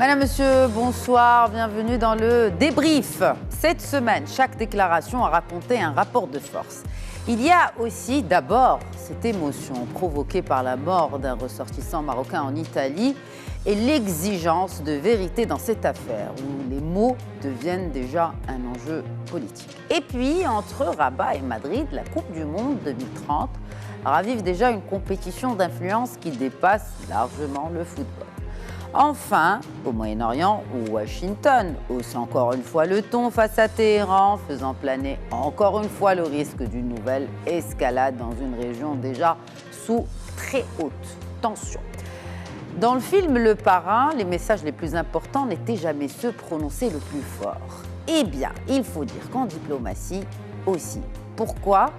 Madame, Monsieur, bonsoir, bienvenue dans le débrief. Cette semaine, chaque déclaration a raconté un rapport de force. Il y a aussi d'abord cette émotion provoquée par la mort d'un ressortissant marocain en Italie et l'exigence de vérité dans cette affaire où les mots deviennent déjà un enjeu politique. Et puis, entre Rabat et Madrid, la Coupe du Monde 2030 ravive déjà une compétition d'influence qui dépasse largement le football. Enfin, au Moyen-Orient, Washington hausse encore une fois le ton face à Téhéran, faisant planer encore une fois le risque d'une nouvelle escalade dans une région déjà sous très haute tension. Dans le film Le Parrain, les messages les plus importants n'étaient jamais ceux prononcés le plus fort. Eh bien, il faut dire qu'en diplomatie aussi. Pourquoi ?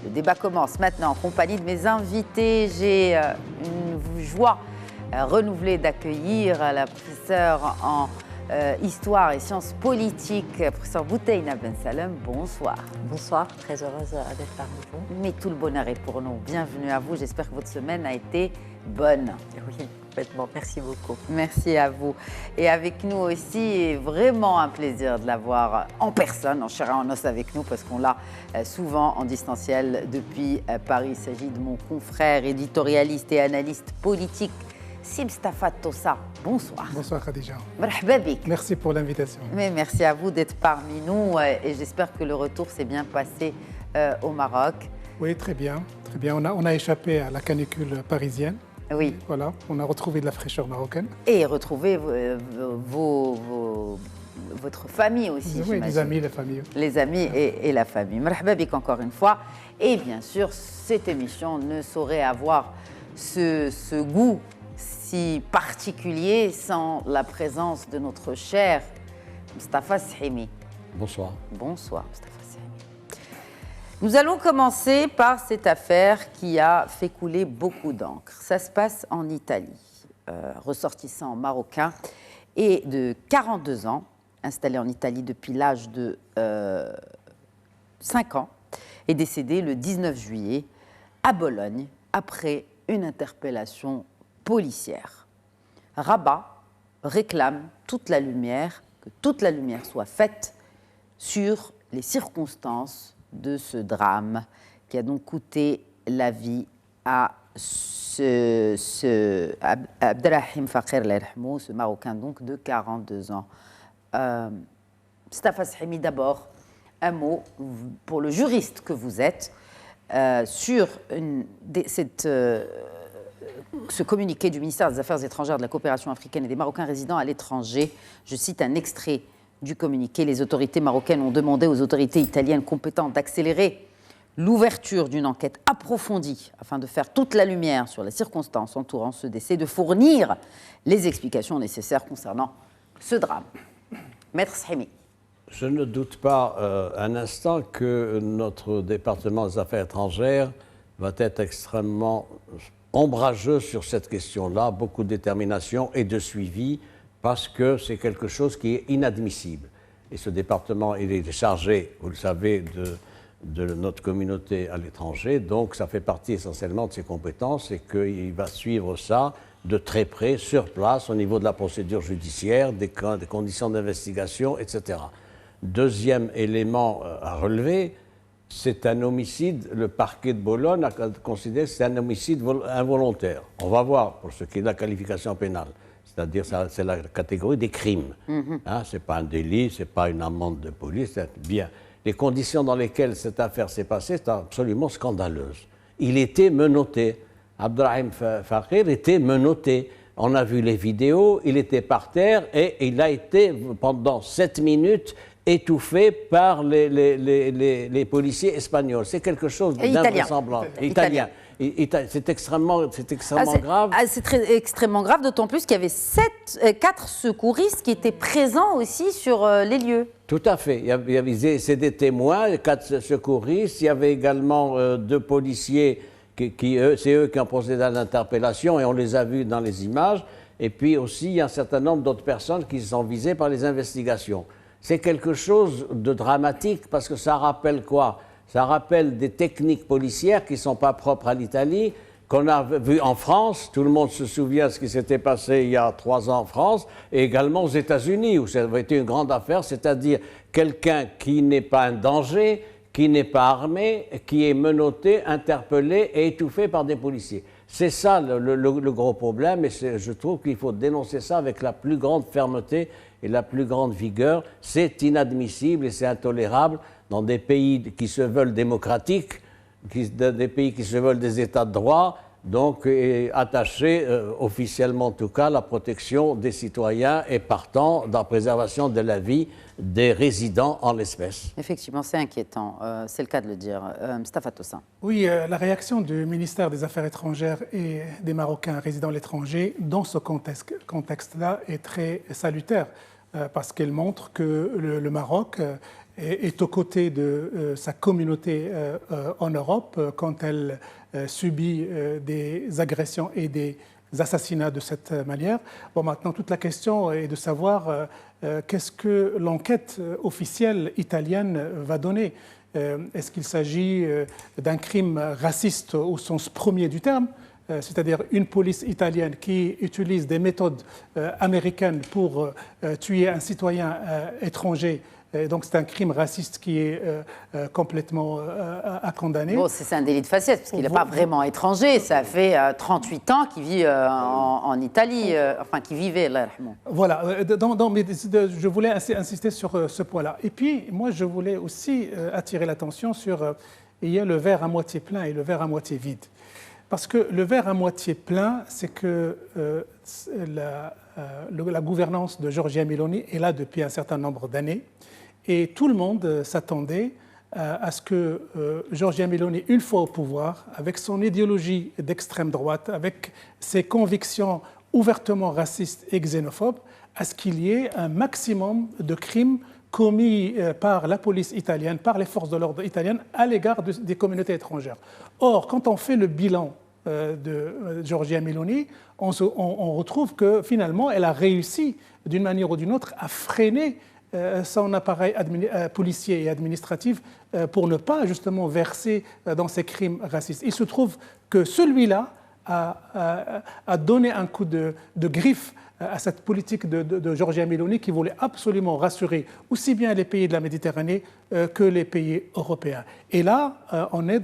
Le débat commence maintenant en compagnie de mes invités. J'ai une joie renouvelée d'accueillir la professeure en Histoire et Sciences politiques, professeure Boutaina Ben Salem. Bonsoir. Bonsoir, très heureuse d'être parmi vous. Mais tout le bonheur est pour nous. Bienvenue à vous. J'espère que votre semaine a été bonne. Oui, complètement. Merci beaucoup. Merci à vous. Et avec nous aussi, vraiment un plaisir de l'avoir en personne, en chair et en os avec nous, parce qu'on l'a souvent en distanciel depuis Paris. Il s'agit de mon confrère éditorialiste et analyste politique, Sim Stafat Tossa. Bonsoir. Bonsoir Khadija. Marhaba bik. Merci pour l'invitation. Mais merci à vous d'être parmi nous et j'espère que le retour s'est bien passé au Maroc. Oui, très bien. Très bien. On a échappé à la canicule parisienne. Oui. Voilà, on a retrouvé de la fraîcheur marocaine. Et retrouver votre famille aussi. Oui, les amis, la famille. Les amis et la famille. Marhaba bik encore une fois. Et bien sûr, cette émission ne saurait avoir ce goût si particulier sans la présence de notre cher Mustafa Sehimi. Bonsoir. Bonsoir, Mustafa Sehimi. Nous allons commencer par cette affaire qui a fait couler beaucoup d'encre. Ça se passe en Italie. Ressortissant marocain et de 42 ans, installé en Italie depuis l'âge de 5 ans, est décédé le 19 juillet à Bologne après une interpellation policière. Rabat réclame que toute la lumière soit faite sur les circonstances de ce drame qui a donc coûté la vie à Abdelrahim Fakir, ce Marocain donc de 42 ans. Mustafa Sehimi, d'abord, un mot pour le juriste que vous êtes sur ce communiqué du ministère des Affaires étrangères, de la coopération africaine et des Marocains résidant à l'étranger. Je cite un extrait du communiqué. Les autorités marocaines ont demandé aux autorités italiennes compétentes d'accélérer l'ouverture d'une enquête approfondie afin de faire toute la lumière sur les circonstances entourant ce décès, de fournir les explications nécessaires concernant ce drame. Maître Sehimi. Je ne doute pas un instant que notre département des Affaires étrangères va être extrêmement ombrageux sur cette question-là, beaucoup de détermination et de suivi, parce que c'est quelque chose qui est inadmissible. Et ce département, il est chargé, vous le savez, de notre communauté à l'étranger, donc ça fait partie essentiellement de ses compétences et qu'il va suivre ça de très près, sur place, au niveau de la procédure judiciaire, des conditions d'investigation, etc. Deuxième élément à relever, c'est un homicide, le parquet de Bologne a considéré que c'est un homicide involontaire. On va voir pour ce qui est de la qualification pénale, c'est-à-dire c'est la catégorie des crimes. Ce n'est pas un délit, ce n'est pas une amende de police, bien. Les conditions dans lesquelles cette affaire s'est passée sont absolument scandaleuses. Il était menotté. Abdelrahim Fakir était menotté. On a vu les vidéos, il était par terre et il a été pendant 7 minutes étouffé par les policiers espagnols. C'est quelque chose d'invraisemblable. Italien. C'est extrêmement grave. C'est extrêmement grave, d'autant plus qu'il y avait 4 secouristes qui étaient présents aussi sur les lieux. Tout à fait. C'est des témoins, 4 secouristes. Il y avait également 2 policiers c'est eux qui ont procédé à l'interpellation et on les a vus dans les images. Et puis aussi, il y a un certain nombre d'autres personnes qui sont visées par les investigations. C'est quelque chose de dramatique parce que ça rappelle quoi? Ça rappelle des techniques policières qui ne sont pas propres à l'Italie, qu'on a vu en France. Tout le monde se souvient de ce qui s'était passé il y a 3 ans en France, et également aux États-Unis, où ça avait été une grande affaire, c'est-à-dire quelqu'un qui n'est pas un danger, qui n'est pas armé, qui est menotté, interpellé et étouffé par des policiers. C'est ça le gros problème, et je trouve qu'il faut dénoncer ça avec la plus grande fermeté et la plus grande vigueur. C'est inadmissible et c'est intolérable dans des pays qui se veulent démocratiques, des pays qui se veulent des États de droit, donc attachés officiellement en tout cas à la protection des citoyens et partant dans la préservation de la vie des résidents en l'espèce. Effectivement, c'est inquiétant, c'est le cas de le dire. Mustapha Toussaint. Oui, la réaction du ministère des Affaires étrangères et des Marocains résidant à l'étranger dans ce contexte-là est très salutaire parce qu'elle montre que le Maroc est aux côtés de sa communauté en Europe quand elle subit des agressions et des assassinats de cette manière. Bon, maintenant, toute la question est de savoir qu'est-ce que l'enquête officielle italienne va donner. Est-ce qu'il s'agit d'un crime raciste au sens premier du terme, c'est-à-dire une police italienne qui utilise des méthodes américaines pour tuer un citoyen étranger? Donc c'est un crime raciste qui est complètement à condamner. Bon, c'est un délit de faciès, parce qu'il n'est pas vraiment étranger. Ça fait 38 ans qu'il vit en Italie, enfin qu'il vivait là. Voilà, mais je voulais insister sur ce point-là. Et puis, moi, je voulais aussi attirer l'attention sur il y a le verre à moitié plein et le verre à moitié vide. Parce que le verre à moitié plein, c'est que la gouvernance de Giorgia Meloni est là depuis un certain nombre d'années. Et tout le monde s'attendait à ce que Giorgia Meloni, une fois au pouvoir, avec son idéologie d'extrême droite, avec ses convictions ouvertement racistes et xénophobes, à ce qu'il y ait un maximum de crimes commis par la police italienne, par les forces de l'ordre italiennes, à l'égard des communautés étrangères. Or, quand on fait le bilan de Giorgia Meloni, on retrouve que finalement, elle a réussi, d'une manière ou d'une autre, à freiner son appareil policier et administratif pour ne pas justement verser dans ces crimes racistes. Il se trouve que celui-là a donné un coup de griffe à cette politique de Giorgia Meloni qui voulait absolument rassurer aussi bien les pays de la Méditerranée que les pays européens. Et là, on est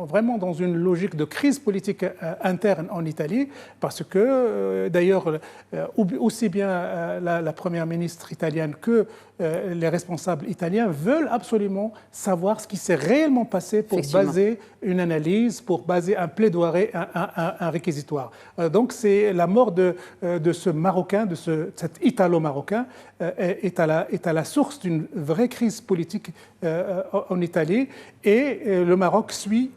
vraiment dans une logique de crise politique interne en Italie parce que, d'ailleurs, aussi bien la première ministre italienne que les responsables italiens veulent absolument savoir ce qui s'est réellement passé pour baser une analyse, pour baser un plaidoyer, un réquisitoire. Donc c'est la mort de ce Marocain, de cet Italo-Marocain, est à la source d'une vraie crise politique en Italie. Et le Maroc suit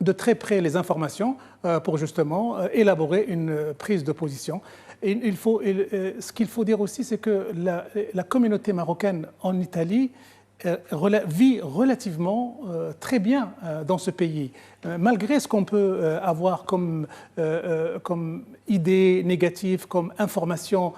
de très près les informations pour justement élaborer une prise de position. Et ce qu'il faut dire aussi, c'est que la communauté marocaine en Italie vit relativement très bien dans ce pays. Malgré ce qu'on peut avoir comme idée négative, comme information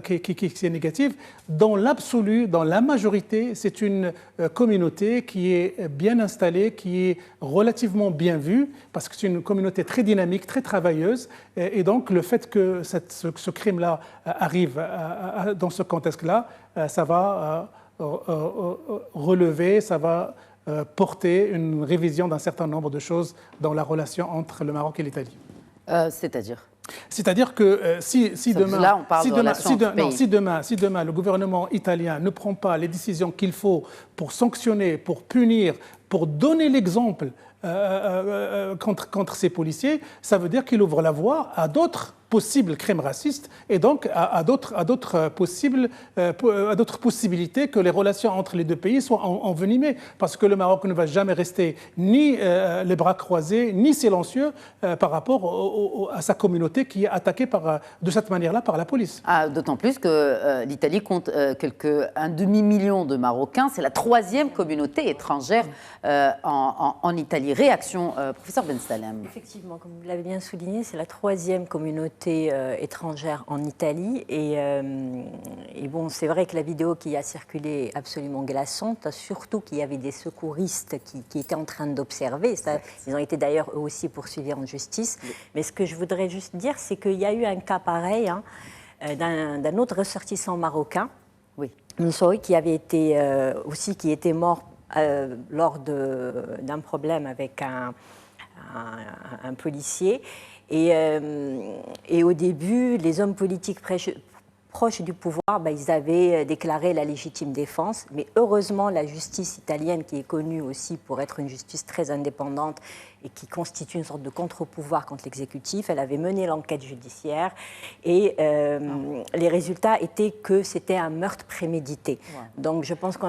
qui est négative, dans l'absolu, dans la majorité, c'est une communauté qui est bien installée, qui est relativement bien vue, parce que c'est une communauté très dynamique, très travailleuse. Et donc, le fait que ce crime-là arrive dans ce contexte-là, ça va relever, ça va porter une révision d'un certain nombre de choses dans la relation entre le Maroc et l'Italie. C'est-à-dire que si demain le gouvernement italien ne prend pas les décisions qu'il faut pour sanctionner, pour punir, pour donner l'exemple contre ces policiers, ça veut dire qu'il ouvre la voie à d'autres possibles crimes racistes et donc à d'autres possibilités que les relations entre les deux pays soient envenimées. Parce que le Maroc ne va jamais rester ni les bras croisés, ni silencieux par rapport à sa communauté qui est attaquée de cette manière-là par la police. D'autant plus que l'Italie compte un demi-million de Marocains. C'est la 3e communauté étrangère en Italie. Réaction, professeur Ben Salem. Effectivement, comme vous l'avez bien souligné, c'est la 3e communauté autorités étrangères en Italie. Et bon, c'est vrai que la vidéo qui a circulé est absolument glaçante, surtout qu'il y avait des secouristes qui étaient en train d'observer. Ils ont été d'ailleurs eux aussi poursuivis en justice. Mais ce que je voudrais juste dire, c'est qu'il y a eu un cas pareil d'un autre ressortissant marocain, Moussoui, qui avait été aussi qui était mort lors d'un problème avec un policier. Et au début, les hommes politiques proches du pouvoir, ils avaient déclaré la légitime défense. Mais heureusement, la justice italienne, qui est connue aussi pour être une justice très indépendante et qui constitue une sorte de contre-pouvoir contre l'exécutif, elle avait mené l'enquête judiciaire. Et les résultats étaient que c'était un meurtre prémédité. Ouais. Donc je pense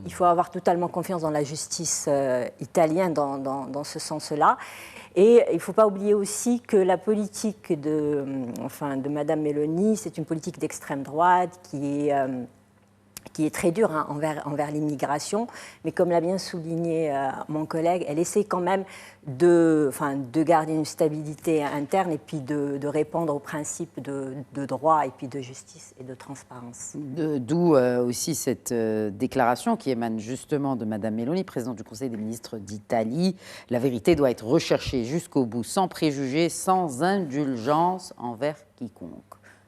il faut avoir totalement confiance dans la justice italienne dans ce sens-là. Et il ne faut pas oublier aussi que la politique de Mme Meloni, c'est une politique d'extrême droite qui est très dure envers l'immigration. Mais comme l'a bien souligné mon collègue, elle essaie quand même de garder une stabilité interne et puis de répondre aux principes de droit et puis de justice et de transparence. D'où aussi cette déclaration qui émane justement de Mme Meloni, présidente du Conseil des ministres d'Italie. La vérité doit être recherchée jusqu'au bout, sans préjugés, sans indulgence envers quiconque.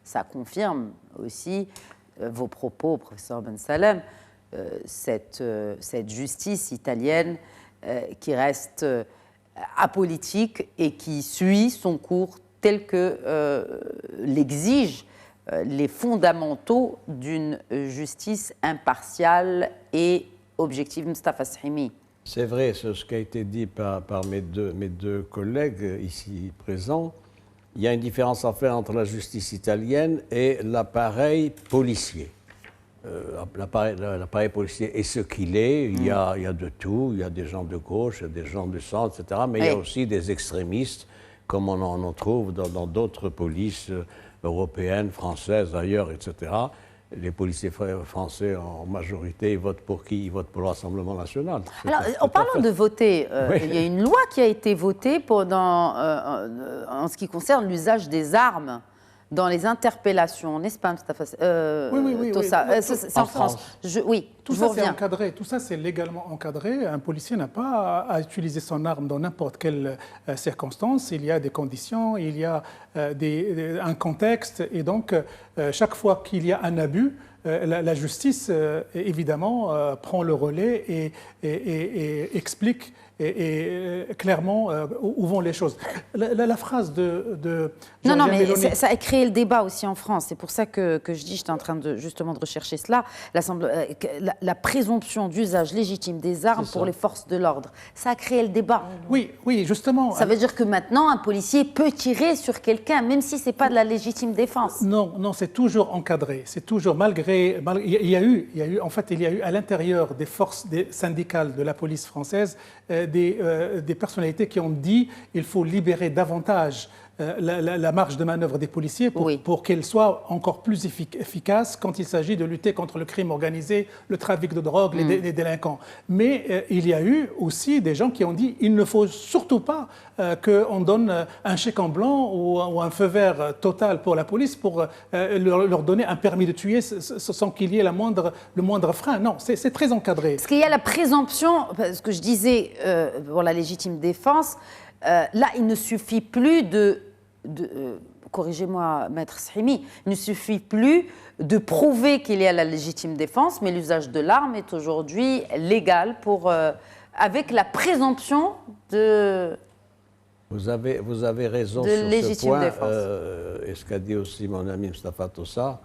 Ça confirme aussi vos propos, professeur Ben Salem, cette justice italienne qui reste apolitique et qui suit son cours tel que l'exigent les fondamentaux d'une justice impartiale et objective. Mustafa Sahimi. C'est vrai, ce qui a été dit par mes deux collègues ici présents. Il y a une différence à faire entre la justice italienne et l'appareil policier. L'appareil policier est ce qu'il est. Il y a de tout. Il y a des gens de gauche, il y a des gens de centre, etc. Mais il y a aussi des extrémistes, comme on en trouve dans d'autres polices européennes, françaises, ailleurs, etc. Les policiers français, en majorité, ils votent pour qui? Ils votent pour le Rassemblement national. Alors, en parlant de voter, il y a une loi qui a été votée en ce qui concerne l'usage des armes dans les interpellations, n'est-ce pas, Mustafa? Oui. C'est en France. Tout ça, c'est encadré. Tout ça, c'est légalement encadré. Un policier n'a pas à utiliser son arme dans n'importe quelle circonstance. Il y a des conditions, il y a un contexte. Et donc, chaque fois qu'il y a un abus, la justice, évidemment, prend le relais et explique clairement où vont les choses. La phrase de Non, mais Meloni... ça a créé le débat aussi en France. C'est pour ça que je dis, j'étais en train justement de rechercher cela. La présomption d'usage légitime des armes pour les forces de l'ordre. Ça a créé le débat. Oui, justement. Ça veut dire que maintenant, un policier peut tirer sur quelqu'un, même si ce n'est pas de la légitime défense. Non, c'est toujours encadré. C'est toujours malgré il y a eu à l'intérieur des forces syndicales de la police française des personnalités qui ont dit qu'il faut libérer davantage la marge de manœuvre des policiers pour qu'elle soit encore plus efficace quand il s'agit de lutter contre le crime organisé, le trafic de drogue, les délinquants. Mais il y a eu aussi des gens qui ont dit qu'il ne faut surtout pas qu'on donne un chèque en blanc ou un feu vert total pour la police pour leur donner un permis de tuer sans qu'il y ait le moindre frein. Non, c'est très encadré. Parce qu'il y a la présomption, ce que je disais pour la légitime défense, là, il ne suffit plus corrigez-moi, Maître Sahimi, il ne suffit plus de prouver qu'il y a la légitime défense, mais l'usage de l'arme est aujourd'hui légal avec la présomption de... Vous avez raison de sur légitime ce point, défense. Et ce qu'a dit aussi mon ami Mustafa Tossa,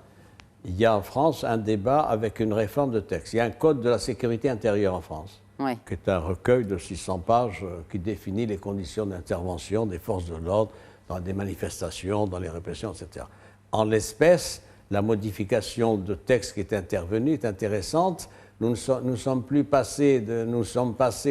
il y a en France un débat avec une réforme de texte. Il y a un code de la sécurité intérieure en France. Qui est un recueil de 600 pages qui définit les conditions d'intervention des forces de l'ordre dans des manifestations, dans les répressions, etc. En l'espèce, la modification de texte qui est intervenue est intéressante. Nous sommes passés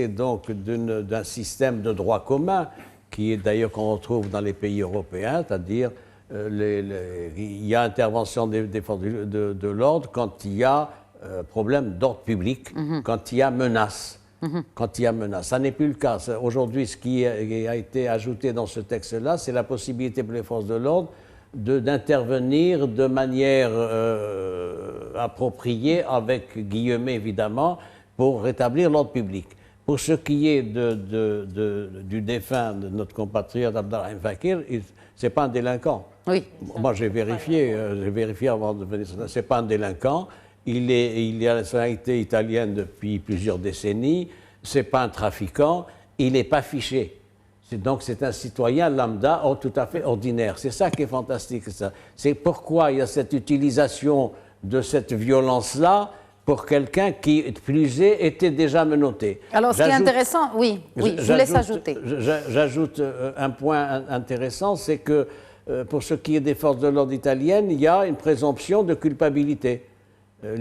donc d'un système de droit commun qui est d'ailleurs qu'on retrouve dans les pays européens, c'est-à-dire il y a intervention des forces de l'ordre quand il y a problème d'ordre public, quand il y a menace. quand il y a menace. Ça n'est plus le cas. Aujourd'hui, ce qui a été ajouté dans ce texte-là, c'est la possibilité pour les forces de l'ordre d'intervenir de manière appropriée, avec guillemets évidemment, pour rétablir l'ordre public. Pour ce qui est du défunt de notre compatriote Abdelrahim Fakir, ce n'est pas un délinquant. Oui. Moi, j'ai vérifié avant de venir. Ce n'est pas un délinquant. Il a la nationalité italienne depuis plusieurs décennies. Ce n'est pas un trafiquant. Il n'est pas fiché. Donc, c'est un citoyen lambda tout à fait ordinaire. C'est ça qui est fantastique. C'est pourquoi il y a cette utilisation de cette violence-là pour quelqu'un qui, plus est, était déjà menotté. Alors, ce qui est intéressant, oui, je vous laisse ajouter. J'ajoute un point intéressant, c'est que pour ce qui est des forces de l'ordre italiennes, il y a une présomption de culpabilité.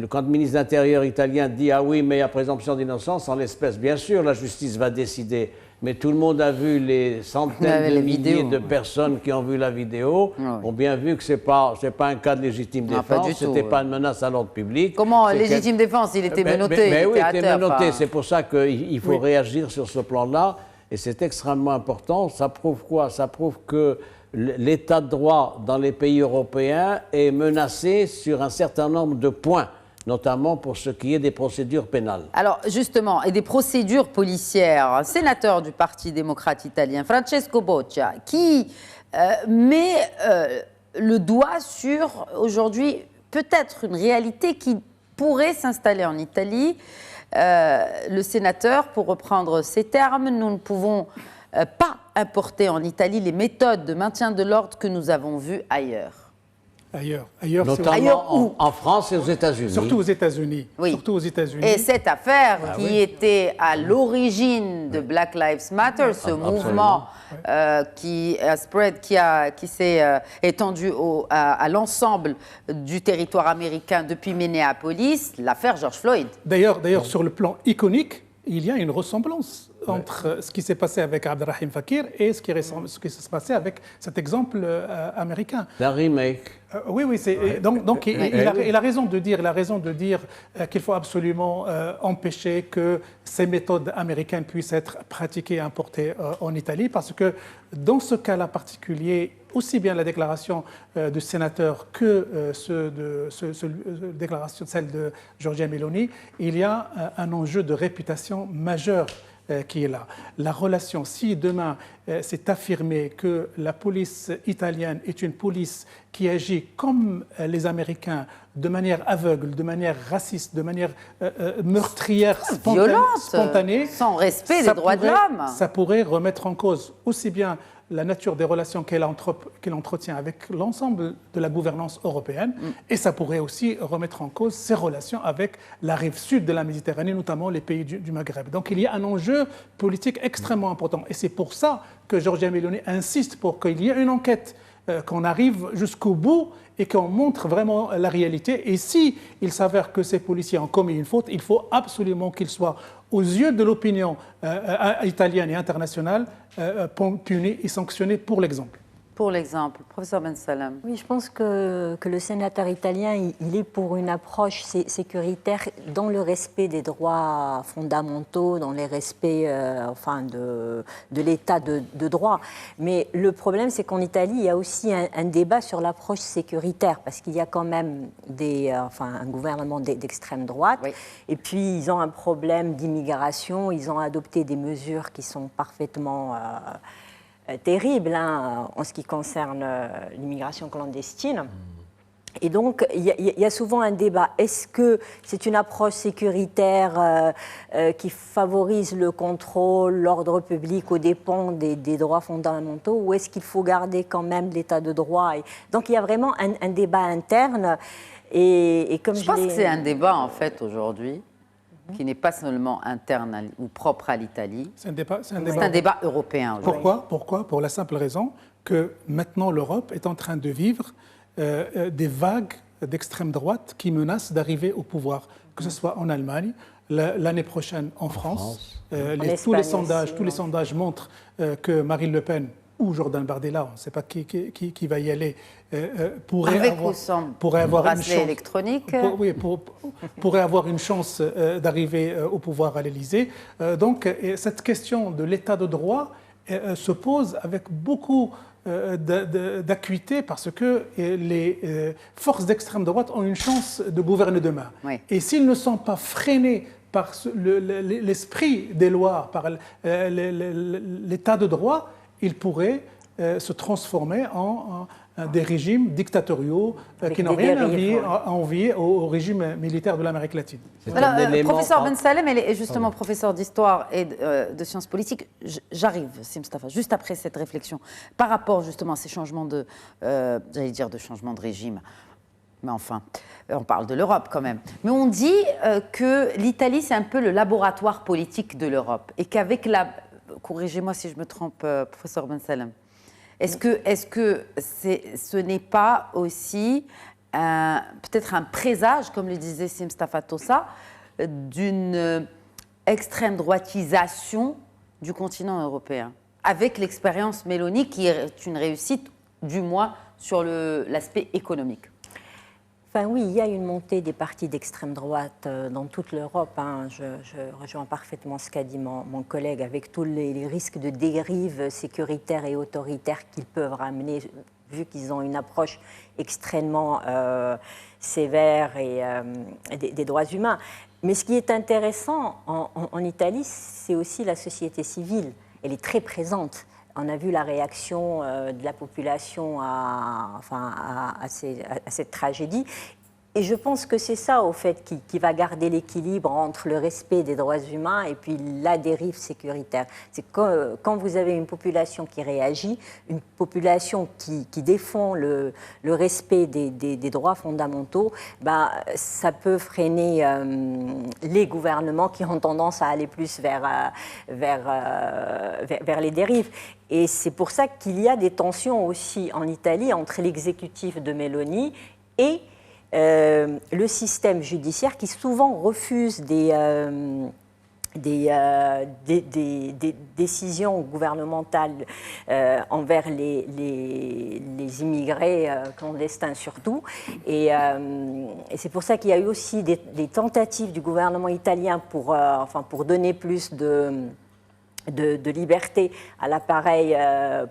Quand le ministre de l'Intérieur italien dit « Ah oui, mais il y a présomption d'innocence », en l'espèce, bien sûr, la justice va décider. Mais tout le monde a vu les centaines de milliers de personnes qui ont vu la vidéo, ont bien vu que ce n'est pas un cas de légitime défense, ce n'était pas une menace à l'ordre public. Comment légitime défense? Il était menotté. Mais oui, il était menotté. C'est pour ça qu'il faut réagir sur ce plan-là. Et c'est extrêmement important. Ça prouve quoi? Ça prouve que l'état de droit dans les pays européens est menacé sur un certain nombre de points, notamment pour ce qui est des procédures pénales. Alors justement, et des procédures policières, un sénateur du Parti démocrate italien, Francesco Boccia, qui met le doigt sur, aujourd'hui, peut-être une réalité qui pourrait s'installer en Italie. Le sénateur, pour reprendre ses termes, nous ne pouvons pas importer en Italie les méthodes de maintien de l'ordre que nous avons vues ailleurs. Ailleurs, notamment en France et aux États-Unis. Surtout aux États-Unis. Oui. Surtout aux États-Unis. Et cette affaire était à l'origine de Black Lives Matter, ce mouvement qui s'est étendu à l'ensemble du territoire américain depuis Minneapolis, l'affaire George Floyd. D'ailleurs, sur le plan iconique, il y a une ressemblance entre ce qui s'est passé avec Abdelrahim Fakir et ce qui s'est passé avec cet exemple américain. Un remake. Oui. Donc il a raison de dire qu'il faut absolument empêcher que ces méthodes américaines puissent être pratiquées et importées en Italie, parce que dans ce cas-là particulier, aussi bien la déclaration du sénateur que celle de Giorgia Meloni, il y a un enjeu de réputation majeur qui est là. La relation, si demain c'est affirmé que la police italienne est une police qui agit comme les Américains, de manière aveugle, de manière raciste, de manière meurtrière, spontanée, sans respect des droits de l'homme, ça pourrait remettre en cause aussi bien la nature des relations qu'elle entretient avec l'ensemble de la gouvernance européenne, et ça pourrait aussi remettre en cause ses relations avec la rive sud de la Méditerranée, notamment les pays du Maghreb. Donc il y a un enjeu politique extrêmement important, et c'est pour ça que Giorgia Meloni insiste pour qu'il y ait une enquête, qu'on arrive jusqu'au bout et qu'on montre vraiment la réalité. Et si il s'avère que ces policiers ont commis une faute, il faut absolument qu'ils soient, aux yeux de l'opinion italienne et internationale, punis et sanctionnés pour l'exemple. Pour l'exemple, professeur Ben Salem. Oui, je pense que le sénateur italien, il est pour une approche sécuritaire dans le respect des droits fondamentaux, dans le respect de l'état de droit. Mais le problème, c'est qu'en Italie, il y a aussi un débat sur l'approche sécuritaire, parce qu'il y a quand même un gouvernement d'extrême droite, oui. Et puis ils ont un problème d'immigration, ils ont adopté des mesures qui sont parfaitement terrible en ce qui concerne l'immigration clandestine. Et donc, il y a souvent un débat. Est-ce que c'est une approche sécuritaire qui favorise le contrôle, l'ordre public aux dépens des droits fondamentaux, ou est-ce qu'il faut garder quand même l'état de droit? Donc, il y a vraiment un débat interne. Et comme je pense que c'est un débat, en fait, aujourd'hui, qui n'est pas seulement interne ou propre à l'Italie. C'est un débat européen. Pourquoi? Pour la simple raison que maintenant l'Europe est en train de vivre des vagues d'extrême droite qui menacent d'arriver au pouvoir, que ce soit en Allemagne, l'année prochaine en France. Tous les sondages montrent que Marine Le Pen ou Jordan Bardella, on ne sait pas qui va y aller, pourrait Avec avoir, ou sans pourrait avoir une bracelet chance, électronique. pourrait avoir une chance d'arriver au pouvoir à l'Élysée. Donc cette question de l'état de droit se pose avec beaucoup d'acuité parce que les forces d'extrême droite ont une chance de gouverner demain. Oui. Et s'ils ne sont pas freinés par l'esprit des lois, par l'état de droit, ils pourraient se transformer en des régimes dictatoriaux qui n'ont rien à envier au régime militaire de l'Amérique latine. Professeur Ben Salem, elle est justement professeur d'histoire et de sciences politiques. J'arrive, Sim Stafa, juste après cette réflexion, par rapport justement à ces changements de changement de régime. Mais enfin, on parle de l'Europe quand même. Mais on dit que l'Italie, c'est un peu le laboratoire politique de l'Europe. Et qu'avec corrigez-moi si je me trompe, professeur Ben Salem, est-ce que ce n'est pas aussi peut-être un présage, comme le disait Sim Stafa Tossa, d'une extrême droitisation du continent européen, avec l'expérience Meloni qui est une réussite, du moins, sur l'aspect économique? Enfin oui, il y a une montée des partis d'extrême droite dans toute l'Europe. Hein. Je rejoins parfaitement ce qu'a dit mon collègue, avec tous les risques de dérive sécuritaire et autoritaire qu'ils peuvent ramener, vu qu'ils ont une approche extrêmement sévère des droits humains. Mais ce qui est intéressant en Italie, c'est aussi la société civile. Elle est très présente. On a vu la réaction de la population à cette tragédie. Et je pense que c'est ça, au fait, qui va garder l'équilibre entre le respect des droits humains et puis la dérive sécuritaire. C'est quand vous avez une population qui réagit, une population qui défend le respect des droits fondamentaux, ça peut freiner les gouvernements qui ont tendance à aller plus vers les dérives. Et c'est pour ça qu'il y a des tensions aussi en Italie entre l'exécutif de Meloni et le système judiciaire qui souvent refuse des décisions gouvernementales envers les immigrés clandestins surtout. Et c'est pour ça qu'il y a eu aussi des tentatives du gouvernement italien pour donner plus de liberté à l'appareil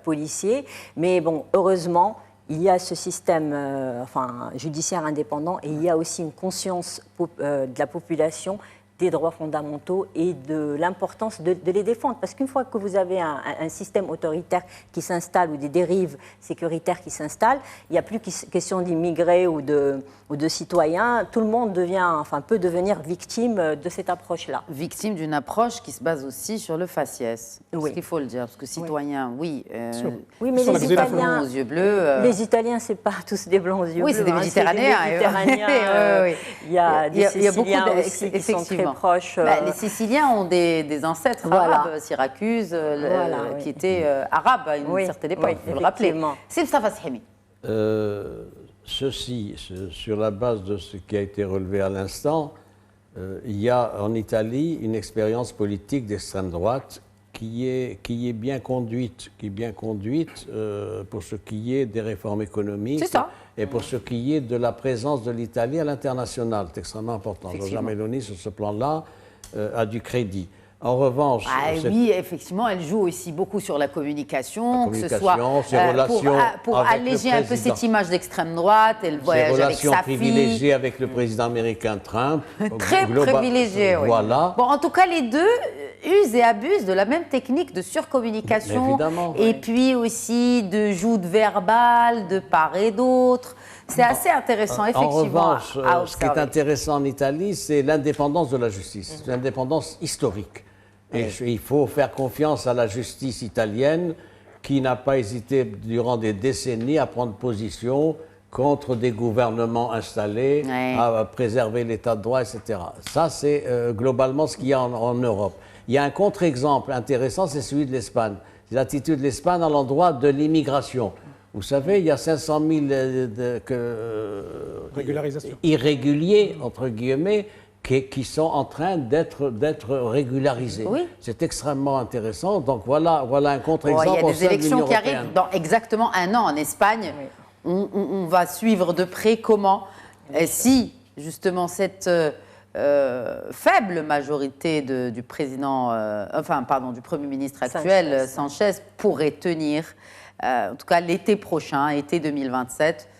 policier. Mais bon, heureusement, il y a ce système judiciaire indépendant et il y a aussi une conscience de la population des droits fondamentaux et de l'importance de les défendre. Parce qu'une fois que vous avez un système autoritaire qui s'installe ou des dérives sécuritaires qui s'installent, il n'y a plus question d'immigrés ou de citoyens. Tout le monde peut devenir victime de cette approche-là. Victime d'une approche qui se base aussi sur le faciès. Oui. Il faut le dire, parce que citoyens, oui. Oui, mais les Italiens, aux yeux bleus. Les Italiens, c'est pas tous des blancs aux yeux bleus. Oui, c'est des Méditerranéens. Il y a des Siciliens aussi qui sont très proches. Les Siciliens ont des ancêtres arabes, Syracuse, qui étaient arabes à une certaine époque, il faut le rappeler. C'est Mustafa Sahimi. Sur la base de ce qui a été relevé à l'instant, il y a en Italie une expérience politique d'extrême droite qui est bien conduite, pour ce qui est des réformes économiques et pour ce qui est de la présence de l'Italie à l'international. C'est extrêmement important. Giorgia Meloni, sur ce plan-là, a du crédit. En revanche... oui, effectivement, elle joue aussi beaucoup sur la communication, que ce soit ses relations pour alléger un peu cette image d'extrême droite, elle voyage avec sa fille. Ses relations privilégiées avec le président américain Trump. Très privilégiées, oui. Voilà. Bon, en tout cas, les deux usent et abusent de la même technique de surcommunication. Et puis aussi de joute verbale de part et d'autre. C'est assez intéressant, effectivement. En revanche, ce qui est intéressant en Italie, c'est l'indépendance de la justice, l'indépendance historique. Et il faut faire confiance à la justice italienne qui n'a pas hésité durant des décennies à prendre position contre des gouvernements installés, à préserver l'état de droit, etc. Ça, c'est globalement ce qu'il y a en Europe. Il y a un contre-exemple intéressant, c'est celui de l'Espagne. C'est l'attitude de l'Espagne à l'endroit de l'immigration. Vous savez, il y a 500 000 irréguliers, entre guillemets, qui sont en train d'être régularisés. Oui. C'est extrêmement intéressant. Donc voilà un Bon, contre-exemple. il y a des élections qui européenne. arrivent dans exactement un an en Espagne. On va suivre de près comment, si justement cette faible majorité du président, du Premier ministre actuel, Sanchez, pourrait tenir, en tout cas l'été prochain, été 2027.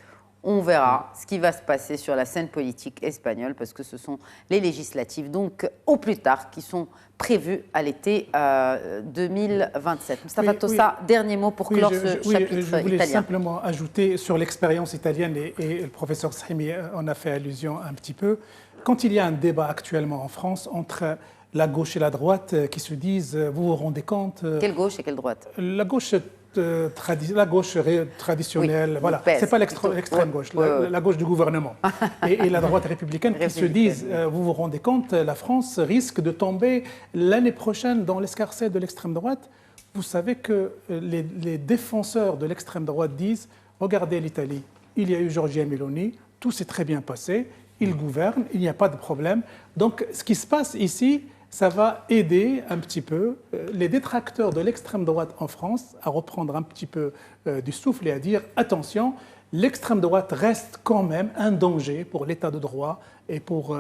On verra ce qui va se passer sur la scène politique espagnole parce que ce sont les législatives, donc au plus tard, qui sont prévues à l'été 2027. Moustapha Tossa, dernier mot pour clore ce chapitre italien. Je voulais simplement ajouter sur l'expérience italienne, et le professeur Sahimi en a fait allusion un petit peu. Quand il y a un débat actuellement en France entre la gauche et la droite qui se disent, vous vous rendez compte… Quelle gauche et quelle droite? La gauche traditionnelle, oui, voilà. C'est pas l'extrême gauche, la gauche du gouvernement et la droite républicaine qui se disent, vous vous rendez compte, la France risque de tomber l'année prochaine dans l'escarcelle de l'extrême droite. Vous savez que les défenseurs de l'extrême droite disent, regardez l'Italie, il y a eu Giorgia Meloni, tout s'est très bien passé, il gouverne, il n'y a pas de problème. Donc ce qui se passe ici, ça va aider un petit peu les détracteurs de l'extrême droite en France à reprendre un petit peu du souffle et à dire attention, l'extrême droite reste quand même un danger pour l'état de droit et pour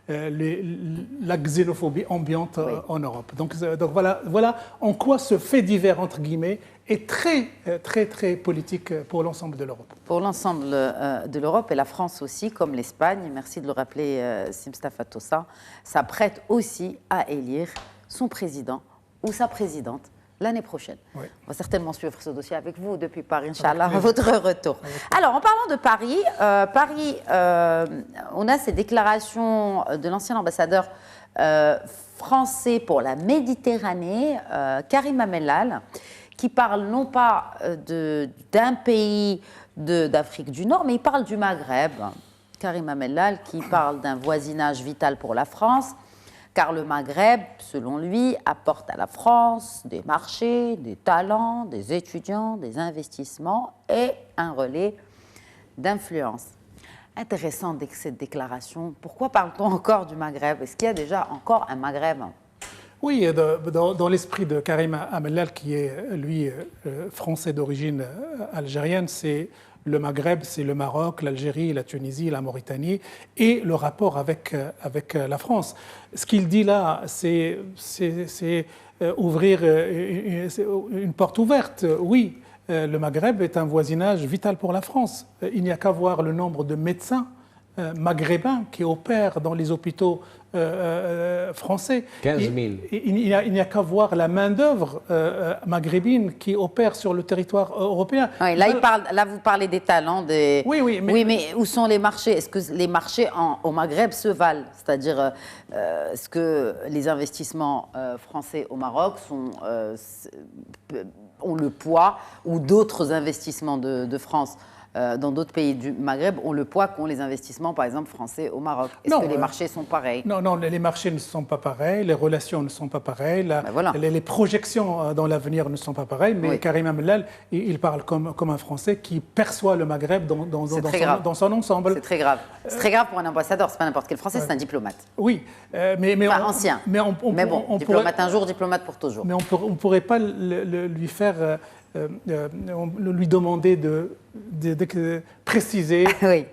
la xénophobie ambiante en Europe. Donc voilà en quoi ce fait divers, entre guillemets, est très politique pour l'ensemble de l'Europe. Pour l'ensemble de l'Europe et la France aussi, comme l'Espagne, merci de le rappeler, Moustapha Tossa, s'apprête aussi à élire son président ou sa présidente l'année prochaine. Oui. On va certainement suivre ce dossier avec vous depuis Paris, Inch'Allah, à votre retour. Alors, en parlant de Paris, on a ces déclarations de l'ancien ambassadeur français pour la Méditerranée, Karim Amellal, qui parle non pas d'un pays d'Afrique du Nord, mais il parle du Maghreb. Karim Amellal qui parle d'un voisinage vital pour la France, car le Maghreb, selon lui, apporte à la France des marchés, des talents, des étudiants, des investissements et un relais d'influence. Intéressant cette déclaration. Pourquoi parle-t-on encore du Maghreb? Est-ce qu'il y a déjà encore un Maghreb? Oui, dans l'esprit de Karim Amellal, qui est, lui, français d'origine algérienne, c'est le Maghreb, c'est le Maroc, l'Algérie, la Tunisie, la Mauritanie, et le rapport avec la France. Ce qu'il dit là, c'est ouvrir une porte ouverte. Oui, le Maghreb est un voisinage vital pour la France. Il n'y a qu'à voir le nombre de médecins maghrébins qui opèrent dans les hôpitaux français. 15 000. Il n'y a qu'à voir la main-d'œuvre maghrébine qui opère sur le territoire européen. Oui, là, vous parlez des talents. Oui, mais où sont les marchés? Est-ce que les marchés au Maghreb se valent? C'est-à-dire, est-ce que les investissements français au Maroc ont le poids, ou d'autres investissements de France dans d'autres pays du Maghreb ont le poids qu'ont les investissements, par exemple, français au Maroc? Est-ce que les marchés sont pareils? Non, les marchés ne sont pas pareils, les relations ne sont pas pareilles, les projections dans l'avenir ne sont pas pareilles, mais Karim Amellal, il parle comme un Français qui perçoit le Maghreb dans son ensemble. C'est très grave. C'est très grave pour un ambassadeur, c'est pas n'importe quel Français, c'est un diplomate. Oui, ancien. Mais bon, diplomate un jour, diplomate pour toujours. Mais on ne pourrait pas lui faire… lui demander de préciser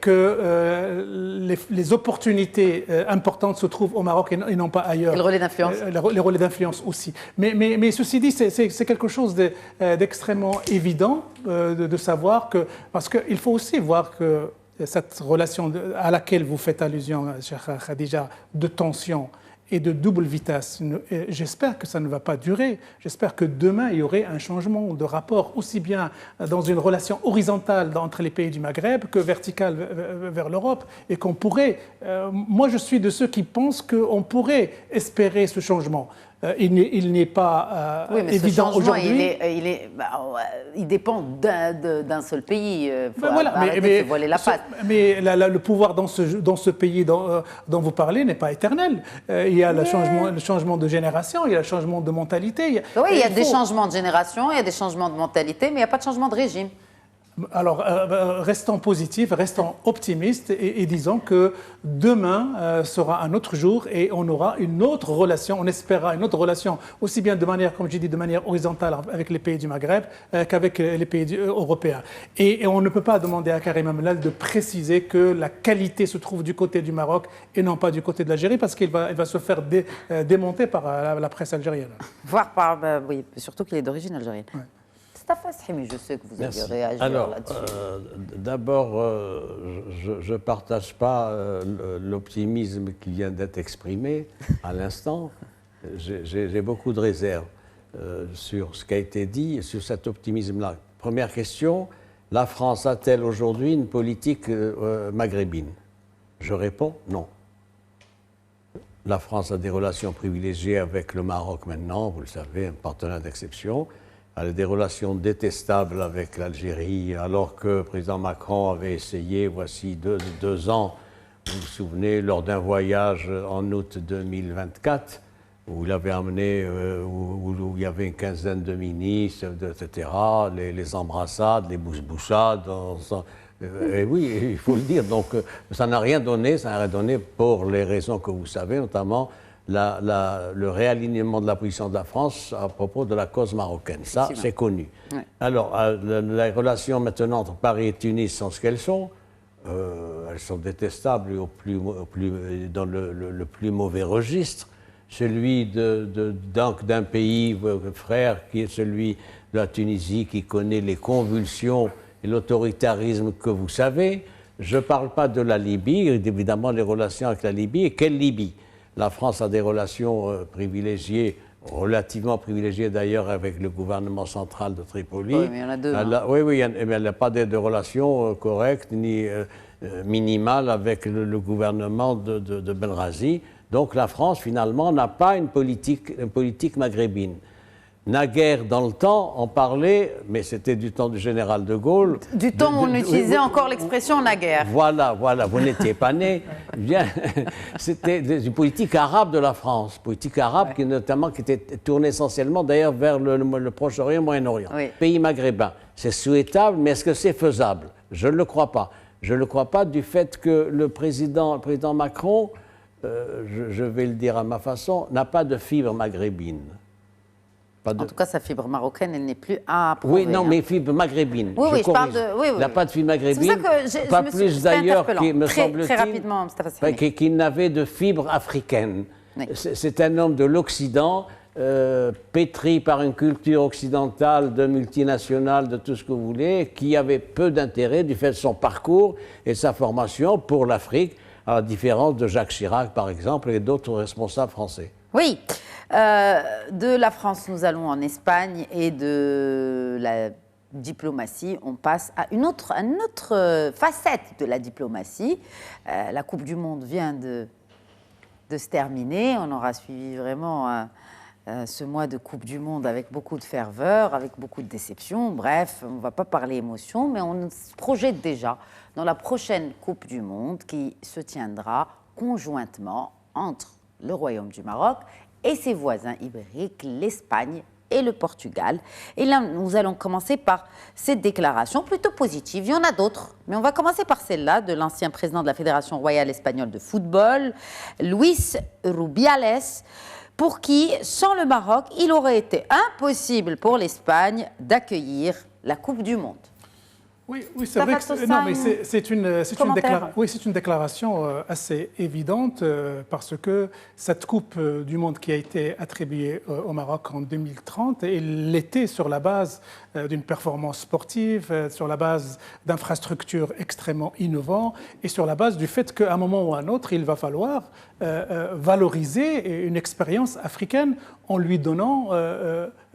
que les opportunités importantes se trouvent au Maroc et non pas ailleurs. Et le relais d'influence. Les relais d'influence aussi. Mais ceci dit, c'est quelque chose d'extrêmement évident de savoir que… Parce qu'il faut aussi voir que cette relation à laquelle vous faites allusion, Cheikh Khadija, de tension et de double vitesse. J'espère que ça ne va pas durer. J'espère que demain, il y aurait un changement de rapport, aussi bien dans une relation horizontale entre les pays du Maghreb que verticale vers l'Europe, et qu'on pourrait… moi, je suis de ceux qui pensent qu'on pourrait espérer ce changement. Il n'est pas évident aujourd'hui. Il dépend d'un seul pays. Il faut arrêter de se voiler la face. Mais le pouvoir dans ce pays dont vous parlez n'est pas éternel. Il y a le changement de génération, il y a le changement de mentalité. Oui, il y a des changements de génération, il y a des changements de mentalité, mais il n'y a pas de changement de régime. Alors, restons positifs, restons optimistes et disons que demain sera un autre jour et on aura une autre relation, on espérera une autre relation, aussi bien de manière, comme j'ai dit, de manière horizontale avec les pays du Maghreb qu'avec les pays européens. Et on ne peut pas demander à Karim Amellal de préciser que la qualité se trouve du côté du Maroc et non pas du côté de l'Algérie, parce qu'il va se faire démonter par la presse algérienne. Voire oui, surtout qu'il est d'origine algérienne. Ouais. Je sais que vous avez réagi là-dessus. D'abord, je ne partage pas l'optimisme qui vient d'être exprimé à l'instant. J'ai beaucoup de réserves sur ce qui a été dit et sur cet optimisme-là. Première question, la France a-t-elle aujourd'hui une politique maghrébine? Je réponds non. La France a des relations privilégiées avec le Maroc maintenant, vous le savez, un partenaire d'exception. Elle a des relations détestables avec l'Algérie, alors que le président Macron avait essayé, voici deux ans, vous vous souvenez, lors d'un voyage en août 2024, où il avait amené, où il y avait une quinzaine de ministres, etc., les embrassades, les bousbouchades. Et oui, il faut le dire. Donc, ça n'a rien donné, pour les raisons que vous savez, notamment le réalignement de la position de la France à propos de la cause marocaine. Ça, c'est connu. Ouais. Alors, les relations maintenant entre Paris et Tunis sont ce qu'elles sont. Elles sont détestables dans le plus mauvais registre. Celui d'un pays frère qui est celui de la Tunisie, qui connaît les convulsions et l'autoritarisme que vous savez. Je ne parle pas de la Libye, évidemment les relations avec la Libye. Et quelle Libye? La France a des relations privilégiées, relativement privilégiées d'ailleurs avec le gouvernement central de Tripoli. Oui, mais il y en a deux. Oui, mais elle n'a pas de relations correctes ni minimales avec le gouvernement de Benghazi. Donc la France, finalement, n'a pas une politique maghrébine. Naguère, dans le temps, on parlait, mais c'était du temps du général de Gaulle. Du temps où on utilisait encore l'expression naguère. Voilà, vous n'étiez pas né. Bien, c'était une politique arabe de la France, politique arabe qui était tournée essentiellement d'ailleurs vers le Proche-Orient, Moyen-Orient. Oui. Pays maghrébins. C'est souhaitable, mais est-ce que c'est faisable? Je ne le crois pas. Je ne le crois pas du fait que le président Macron, je vais le dire à ma façon, n'a pas de fibre maghrébine. En tout cas, sa fibre marocaine, elle n'est plus à approuver. Oui, non, mais fibre maghrébine. Oui, je parle de... Oui. Il n'a pas de fibre maghrébine. C'est pas plus d'ailleurs, me semble-t-il, très rapidement, qu'il n'avait de fibre africaine. Oui. C'est un homme de l'Occident, pétri par une culture occidentale, de multinationales, de tout ce que vous voulez, qui avait peu d'intérêt du fait de son parcours et de sa formation pour l'Afrique, à la différence de Jacques Chirac, par exemple, et d'autres responsables français. Oui. De la France, nous allons en Espagne et de la diplomatie, on passe à une autre facette de la diplomatie. La Coupe du Monde vient de se terminer. On aura suivi vraiment ce mois de Coupe du Monde avec beaucoup de ferveur, avec beaucoup de déception. Bref, on ne va pas parler émotion, mais on se projette déjà dans la prochaine Coupe du Monde qui se tiendra conjointement entre le Royaume du Maroc et ses voisins ibériques, l'Espagne et le Portugal. Et là, nous allons commencer par cette déclaration plutôt positive. Il y en a d'autres, mais on va commencer par celle-là de l'ancien président de la Fédération royale espagnole de football, Luis Rubiales, pour qui, sans le Maroc, il aurait été impossible pour l'Espagne d'accueillir la Coupe du Monde. Oui, c'est vrai que c'est une déclaration assez évidente parce que cette Coupe du Monde qui a été attribuée au Maroc en 2030, elle était sur la base d'une performance sportive, sur la base d'infrastructures extrêmement innovantes et sur la base du fait qu'à un moment ou à un autre, il va falloir valoriser une expérience africaine en lui donnant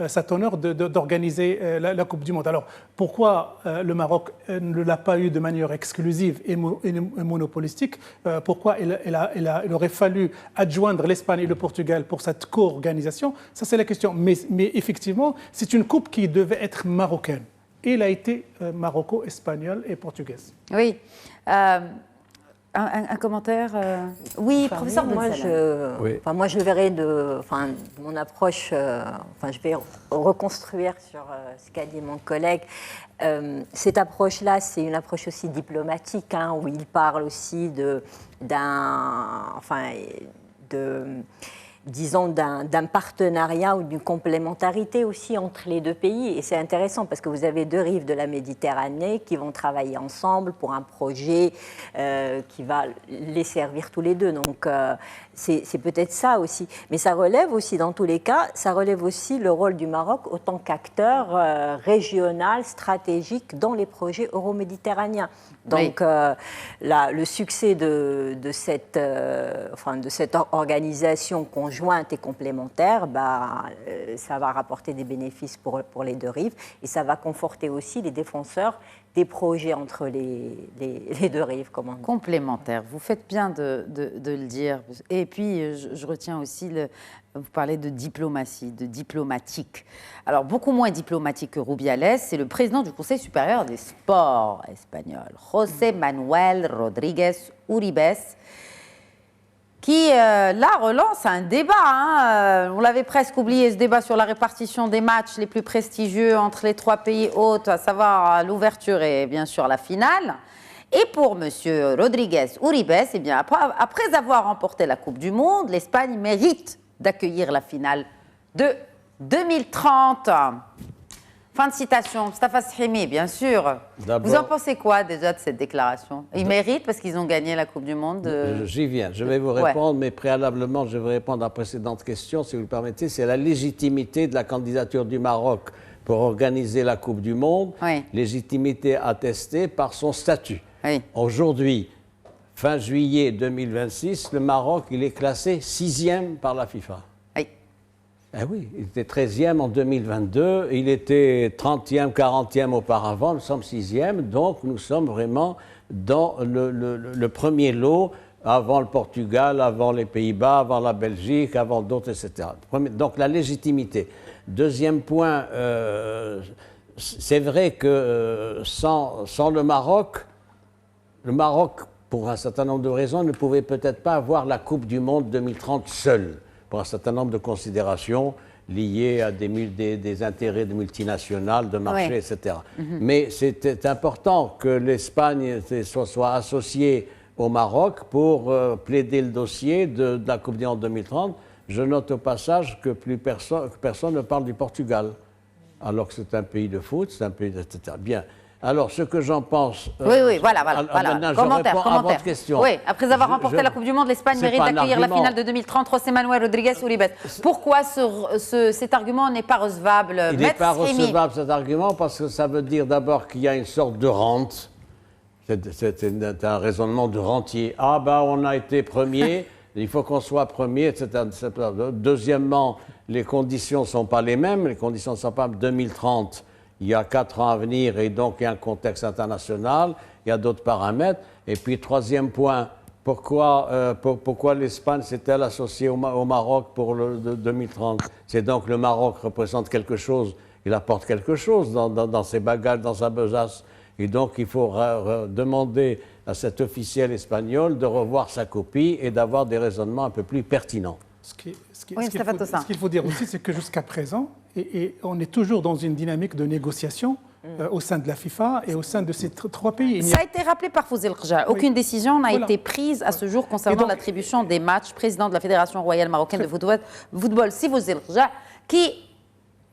cet honneur d'organiser la Coupe du Monde. Alors, pourquoi le Maroc ne l'a pas eu de manière exclusive et monopolistique? Pourquoi il aurait fallu adjoindre l'Espagne et le Portugal pour cette co-organisation? Ça, c'est la question. Mais effectivement, c'est une coupe qui devait être marocaine. Et elle a été maroco-espagnole et portugaise. Oui. Un commentaire Oui, professeur moi, moi, je le verrai de mon approche. Je vais reconstruire sur ce qu'a dit mon collègue. Cette approche-là, c'est une approche aussi diplomatique, hein, où il parle aussi d'un partenariat ou d'une complémentarité aussi entre les deux pays. Et c'est intéressant parce que vous avez deux rives de la Méditerranée qui vont travailler ensemble pour un projet qui va les servir tous les deux. Donc c'est peut-être ça aussi. Mais ça relève aussi, dans tous les cas, ça relève aussi le rôle du Maroc autant qu'acteur régional, stratégique dans les projets euro-méditerranéens. Donc le succès de cette organisation conjointe et complémentaire, ça va rapporter des bénéfices pour les deux rives et ça va conforter aussi les défenseurs des projets entre les deux rives. Complémentaire, vous faites bien de le dire. Et puis, je retiens aussi, vous parlez de diplomatie, de diplomatique. Alors, beaucoup moins diplomatique que Rubiales, c'est le président du Conseil supérieur des sports espagnol, José Manuel Rodríguez Uribes, qui, là, relance un débat. Hein. On l'avait presque oublié, ce débat sur la répartition des matchs les plus prestigieux entre les trois pays hôtes, à savoir l'ouverture et bien sûr la finale. Et pour M. Rodríguez Uribes, eh bien, après avoir remporté la Coupe du Monde, l'Espagne mérite d'accueillir la finale de 2030. Fin de citation. Mustafa Sahimi, bien sûr. Vous en pensez quoi déjà de cette déclaration? Ils méritent parce qu'ils ont gagné la Coupe du Monde. J'y viens. Je vais vous répondre, mais préalablement, je vais répondre à la précédente question, si vous le permettez. C'est la légitimité de la candidature du Maroc pour organiser la Coupe du Monde. Oui. Légitimité attestée par son statut. Oui. Aujourd'hui, fin juillet 2026, le Maroc, il est classé 6e par la FIFA. Eh oui, il était 13e en 2022, il était 30e, 40e auparavant, nous sommes 6e, donc nous sommes vraiment dans le premier lot, avant le Portugal, avant les Pays-Bas, avant la Belgique, avant d'autres, etc. Donc la légitimité. Deuxième point, c'est vrai que sans le Maroc, pour un certain nombre de raisons, ne pouvait peut-être pas avoir la Coupe du Monde 2030 seule, pour un certain nombre de considérations liées à des intérêts de multinationales, de marché, oui. etc. Mais c'était important que l'Espagne soit associée au Maroc pour plaider le dossier de la Coupe du Monde 2030. Je note au passage que personne ne parle du Portugal, alors que c'est un pays de foot, c'est un pays de... etc. Bien. Alors, ce que j'en pense... voilà. Commentaire. À votre question. Oui, après avoir remporté la Coupe du Monde, l'Espagne mérite d'accueillir la finale de 2030, José Manuel Rodríguez Uribes. Pourquoi cet argument n'est pas recevable? Il n'est pas recevable, cet argument, parce que ça veut dire d'abord qu'il y a une sorte de rente. C'est un raisonnement de rentier. Ah ben, on a été premier, il faut qu'on soit premier, etc. Deuxièmement, les conditions ne sont pas les mêmes. Les conditions ne sont pas 2030. Il y a 4 ans à venir et donc il y a un contexte international, il y a d'autres paramètres. Et puis, troisième point, pourquoi l'Espagne s'est-elle associée au Maroc pour le 2030? C'est donc le Maroc représente quelque chose, il apporte quelque chose dans ses bagages, dans sa besace. Et donc, il faut demander à cet officiel espagnol de revoir sa copie et d'avoir des raisonnements un peu plus pertinents. Ce qu'il faut dire aussi, c'est que jusqu'à présent, et on est toujours dans une dynamique de négociation au sein de la FIFA et au sein de ces 3 pays. Ça a été rappelé par Fouzi El-Kherja. Aucune décision n'a été prise à ce jour concernant l'attribution des matchs. Président de la Fédération royale marocaine de football, Fouzi El-Kherja, qui...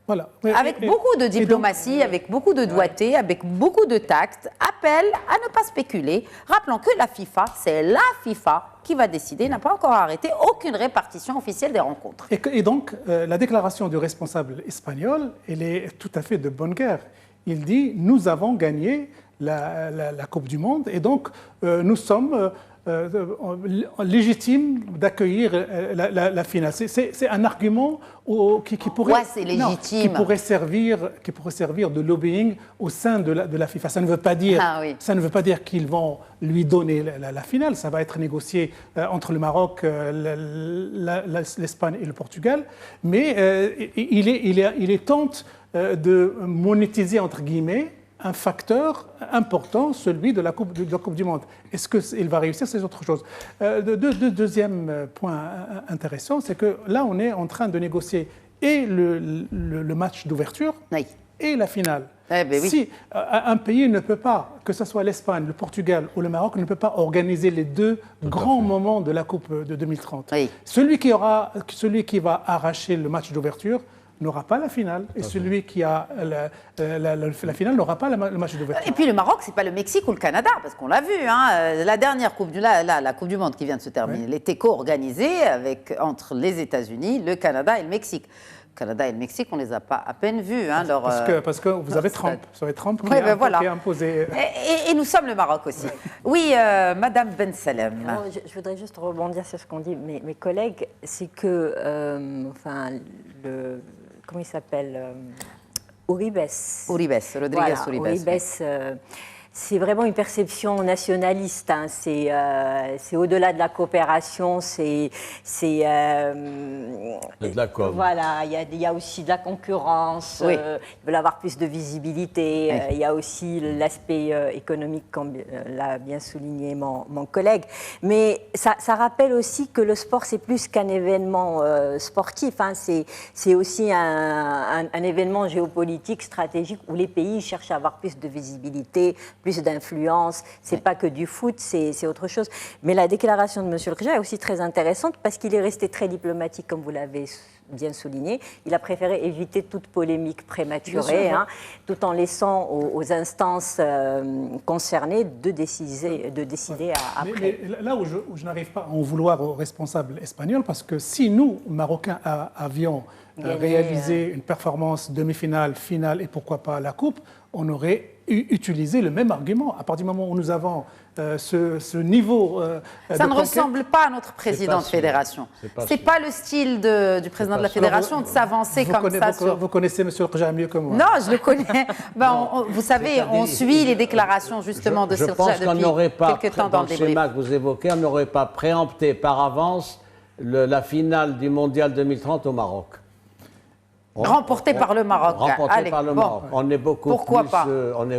Voilà. Avec beaucoup de diplomatie, avec beaucoup de doigté, avec beaucoup de tact, appelle à ne pas spéculer. Rappelons que la FIFA, c'est la FIFA qui va décider, n'a pas encore arrêté aucune répartition officielle des rencontres. Et donc, la déclaration du responsable espagnol, elle est tout à fait de bonne guerre. Il dit « Nous avons gagné la Coupe du Monde et donc nous sommes... légitime d'accueillir la finale. C'est un argument qui pourrait servir de lobbying au sein de la FIFA. Ça ne veut pas dire qu'ils vont lui donner la finale. Ça va être négocié entre le Maroc, l'Espagne et le Portugal. Mais il est tente de monétiser, entre guillemets, un facteur important, celui de la Coupe du Monde. Est-ce qu'il va réussir? C'est autre chose. Deuxième point intéressant, c'est que là, on est en train de négocier et le match d'ouverture Oui. et la finale. Eh ben oui. Si un pays ne peut pas, que ce soit l'Espagne, le Portugal ou le Maroc, ne peut pas organiser les deux grands moments de la Coupe de 2030. Oui. Celui qui va arracher le match d'ouverture n'aura pas la finale, et celui qui a la finale n'aura pas le match d'ouverture. Et puis le Maroc, c'est pas le Mexique ou le Canada, parce qu'on l'a vu. Hein, la dernière la Coupe du Monde qui vient de se terminer, elle était co-organisée entre les États-Unis, le Canada et le Mexique. Le Canada et le Mexique, on les a pas à peine vus. Hein, parce que vous avez Trump. Vous avez Trump qui, qui a imposé. Et nous sommes le Maroc aussi. Oui, Madame Ben Salem. Je voudrais juste rebondir sur ce qu'ont dit mes collègues. C'est que, comment il s'appelle Uribe, Rodriguez Uribe. C'est vraiment une perception nationaliste. Hein. C'est au-delà de la coopération. C'est de la com. Voilà, il y a aussi de la concurrence. Oui. Ils veulent avoir plus de visibilité. Oui. Il y a aussi l'aspect économique, comme l'a bien souligné mon collègue. Mais ça rappelle aussi que le sport, c'est plus qu'un événement sportif. Hein. C'est aussi un événement géopolitique, stratégique, où les pays cherchent à avoir plus de visibilité, plus d'influence. C'est pas que du foot, c'est autre chose. Mais la déclaration de M. le Président est aussi très intéressante parce qu'il est resté très diplomatique, comme vous l'avez bien souligné. Il a préféré éviter toute polémique prématurée, hein, tout en laissant aux instances concernées de décider après. Mais là où je n'arrive pas à en vouloir aux responsables espagnols, parce que si nous, Marocains, avions réalisé une performance demi-finale, finale et pourquoi pas la Coupe, on aurait utilisé le même argument. À partir du moment où nous avons ce niveau ça ne ressemble pas à notre président de fédération. C'est pas le style du président de la fédération de s'avancer comme ça. Vous connaissez M. le Président mieux que moi. Non, je le connais. Vous savez, on suit les déclarations justement de Sirja depuis quelques temps dans le débrief. Dans le schéma que vous évoquez, on n'aurait pas préempté par avance la finale du Mondial 2030 au Maroc. Remporté par le Maroc. Remporté par le Maroc. On est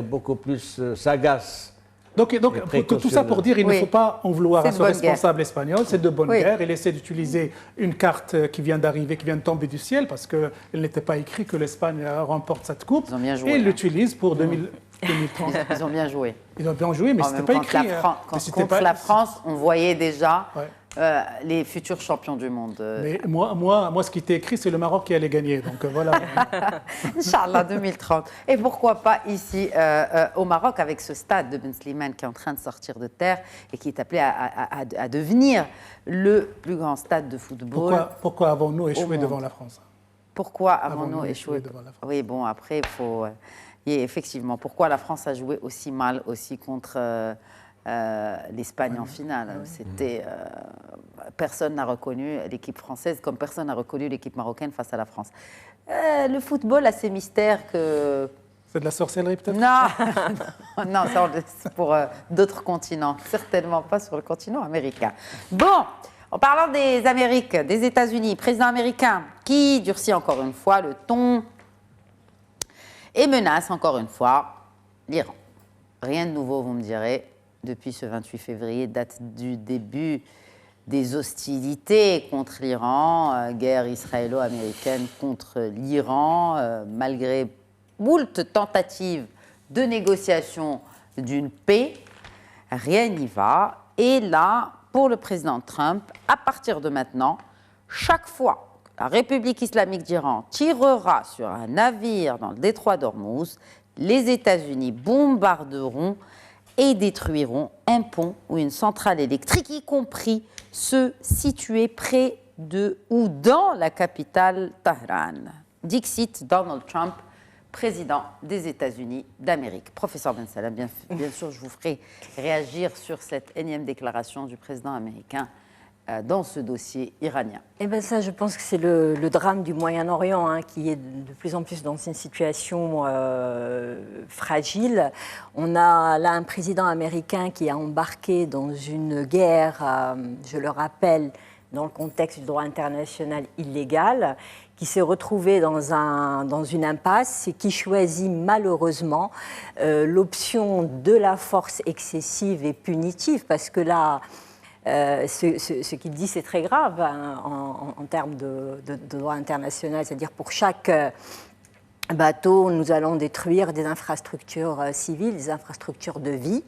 beaucoup plus sagace. Donc tout ça pour dire, il ne faut pas en vouloir à ce responsable espagnol, c'est de bonne guerre. Il essaie d'utiliser une carte qui vient d'arriver, qui vient de tomber du ciel, parce qu'il n'était pas écrit que l'Espagne remporte cette coupe. Ils ont bien joué. Et il l'utilise pour 2030. Ils ont bien joué. Ils ont bien joué, mais ce n'était pas écrit. Contre la France, on voyait déjà les futurs champions du monde. Mais moi, ce qui était écrit, c'est le Maroc qui allait gagner. Donc voilà. Inch'Allah 2030. Et pourquoi pas ici au Maroc avec ce stade de Ben Slimane qui est en train de sortir de terre et qui est appelé à devenir le plus grand stade de football. Pourquoi avons-nous échoué devant la France? Pourquoi avons-nous échoué devant la France? Oui, bon, après, il faut... effectivement, pourquoi la France a joué aussi mal aussi contre... l'Espagne en finale. C'était, personne n'a reconnu l'équipe française comme personne n'a reconnu l'équipe marocaine face à la France. Le football a ses mystères que... C'est de la sorcellerie peut-être? Non, c'est pour d'autres continents. Certainement pas sur le continent américain. Bon, en parlant des Amériques, des États-Unis, président américain qui durcit encore une fois le ton et menace encore une fois l'Iran. Rien de nouveau, vous me direz. Depuis ce 28 février, date du début des hostilités contre l'Iran, guerre israélo-américaine contre l'Iran, malgré moult tentatives de négociation d'une paix, rien n'y va. Et là, pour le président Trump, à partir de maintenant, chaque fois que la République islamique d'Iran tirera sur un navire dans le détroit d'Ormuz, les États-Unis bombarderont et détruiront un pont ou une centrale électrique, y compris ceux situés près de ou dans la capitale Téhéran. Dixit Donald Trump, président des États-Unis d'Amérique. Professeur Ben Salem, bien sûr, je vous ferai réagir sur cette énième déclaration du président américain dans ce dossier iranien. Eh bien ça, je pense que c'est le drame du Moyen-Orient hein, qui est de plus en plus dans une situation fragile. On a là un président américain qui a embarqué dans une guerre, je le rappelle, dans le contexte du droit international illégal, qui s'est retrouvé dans une impasse et qui choisit malheureusement l'option de la force excessive et punitive, parce que là, ce qu'il dit, c'est très grave hein, en termes de droit international, c'est-à-dire pour chaque bateau, nous allons détruire des infrastructures civiles, des infrastructures de vie.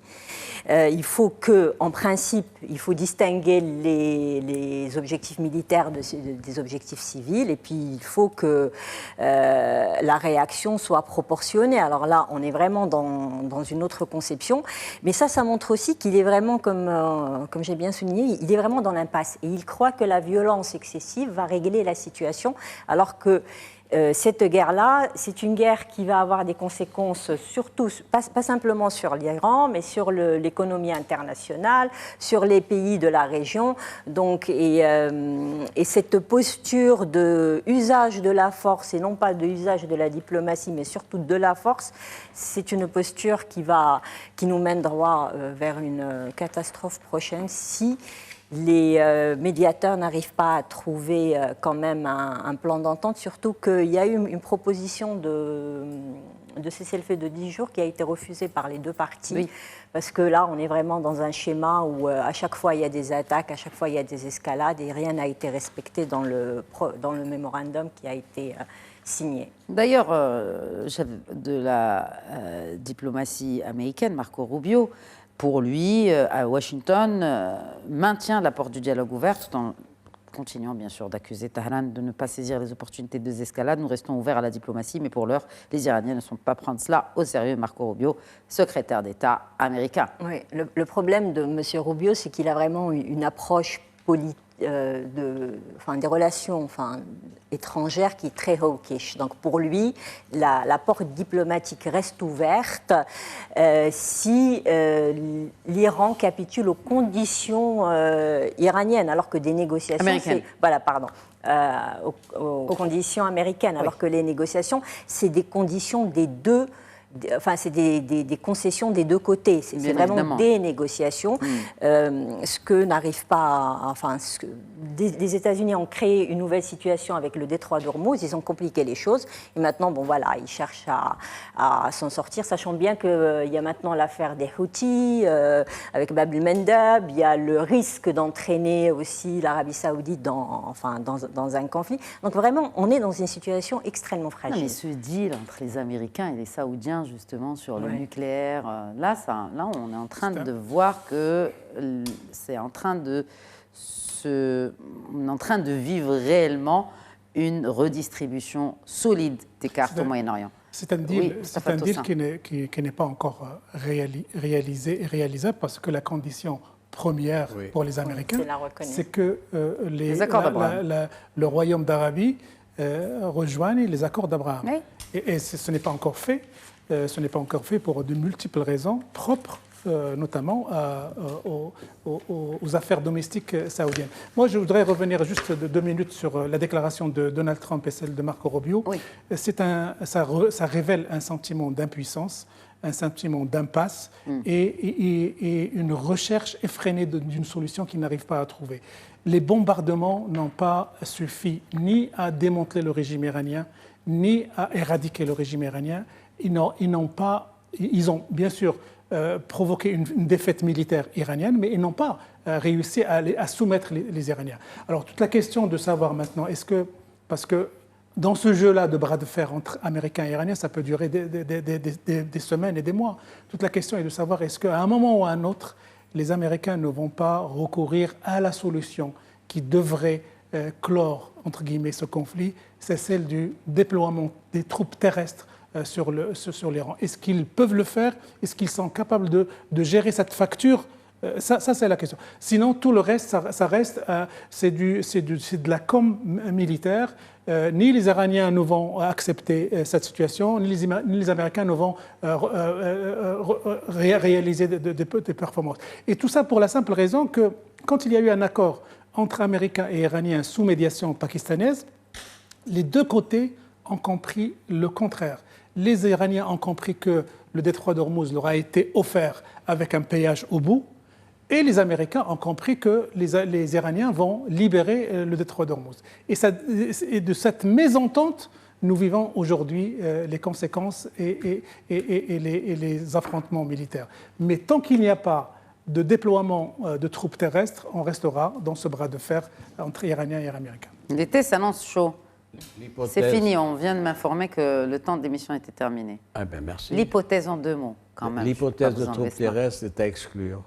Il faut que, en principe, il faut distinguer les objectifs militaires des objectifs civils, et puis il faut que la réaction soit proportionnée. Alors là, on est vraiment dans une autre conception, mais ça montre aussi qu'il est vraiment, comme j'ai bien souligné, il est vraiment dans l'impasse, et il croit que la violence excessive va régler la situation, alors que cette guerre-là, c'est une guerre qui va avoir des conséquences surtout, pas simplement sur l'Iran, mais sur l'économie internationale, sur les pays de la région. Donc, et cette posture de usage de la force, et non pas de usage de la diplomatie, mais surtout de la force, c'est une posture qui nous mène droit vers une catastrophe prochaine si les médiateurs n'arrivent pas à trouver quand même un plan d'entente, surtout qu'il y a eu une proposition de cessez-le-feu de 10 jours qui a été refusée par les deux parties, oui. Parce que là, on est vraiment dans un schéma où à chaque fois il y a des attaques, à chaque fois il y a des escalades, et rien n'a été respecté dans le mémorandum qui a été signé. D'ailleurs, chef de la diplomatie américaine, Marco Rubio, pour lui, à Washington, maintient la porte du dialogue ouverte tout en continuant bien sûr d'accuser Téhéran de ne pas saisir les opportunités de désescalade. Nous restons ouverts à la diplomatie, mais pour l'heure, les Iraniens ne sont pas prendre cela au sérieux. Marco Rubio, secrétaire d'État américain. Oui, le problème de M. Rubio, c'est qu'il a vraiment une approche politique, des relations étrangères qui est très hawkish. Donc pour lui, la porte diplomatique reste ouverte si l'Iran capitule aux conditions iraniennes, alors que des négociations... Américaines. Voilà, pardon. Aux conditions américaines, alors que les négociations, c'est des conditions des deux... Enfin, c'est des concessions des deux côtés. C'est vraiment évidemment des négociations. Ce que n'arrive pas... les États-Unis ont créé une nouvelle situation avec le détroit d'Ormuz. Ils ont compliqué les choses. Et maintenant, ils cherchent à s'en sortir, sachant bien qu'il y a maintenant l'affaire des Houthis avec Bab el-Mandeb. Il y a le risque d'entraîner aussi l'Arabie Saoudite dans un conflit. Donc vraiment, on est dans une situation extrêmement fragile. Non, mais ce deal entre les Américains et les Saoudiens, justement, sur le nucléaire, là, on est en train de voir que c'est en train de on est en train de vivre réellement une redistribution solide des cartes au Moyen-Orient. C'est un deal, qui n'est pas encore réalisable, parce que la condition première pour les Américains, c'est que le Royaume d'Arabie rejoigne les accords d'Abraham. Oui. Et ce n'est pas encore fait. Ce n'est pas encore fait pour de multiples raisons propres, notamment aux affaires domestiques saoudiennes. Moi, je voudrais revenir juste 2 minutes sur la déclaration de Donald Trump et celle de Marco Rubio. Oui. Ça révèle un sentiment d'impuissance, un sentiment d'impasse et une recherche effrénée d'une solution qu'ils n'arrivent pas à trouver. Les bombardements n'ont pas suffi ni à démanteler le régime iranien, ni à éradiquer le régime iranien. Ils ont bien sûr provoqué une défaite militaire iranienne, mais ils n'ont pas réussi à soumettre les Iraniens. Alors toute la question de savoir maintenant, parce que dans ce jeu-là de bras de fer entre Américains et Iraniens, ça peut durer des semaines et des mois. Toute la question est de savoir, est-ce qu'à un moment ou à un autre, les Américains ne vont pas recourir à la solution qui devrait clore, entre guillemets, ce conflit, c'est celle du déploiement des troupes terrestres sur l'Iran. Est-ce qu'ils peuvent le faire? Est-ce qu'ils sont capables de gérer cette facture? Ça, c'est la question. Sinon, tout le reste, ça reste, c'est de la com militaire. Ni les Iraniens ne vont accepter cette situation, ni les Américains ne vont réaliser des performances. Et tout ça pour la simple raison que, quand il y a eu un accord entre Américains et Iraniens sous médiation pakistanaise, les deux côtés ont compris le contraire. Les Iraniens ont compris que le détroit d'Ormuz leur a été offert avec un péage au bout, Et les Américains ont compris que les Iraniens vont libérer le détroit d'Ormuz. Et de cette mésentente, nous vivons aujourd'hui les conséquences et les affrontements militaires. Mais tant qu'il n'y a pas de déploiement de troupes terrestres, on restera dans ce bras de fer entre Iraniens et Américains. L'été s'annonce chaud. C'est fini, on vient de m'informer que le temps d'émission était terminé. Ah ben merci. L'hypothèse en 2 mots, quand même. L'hypothèse de troupes terrestres est à exclure.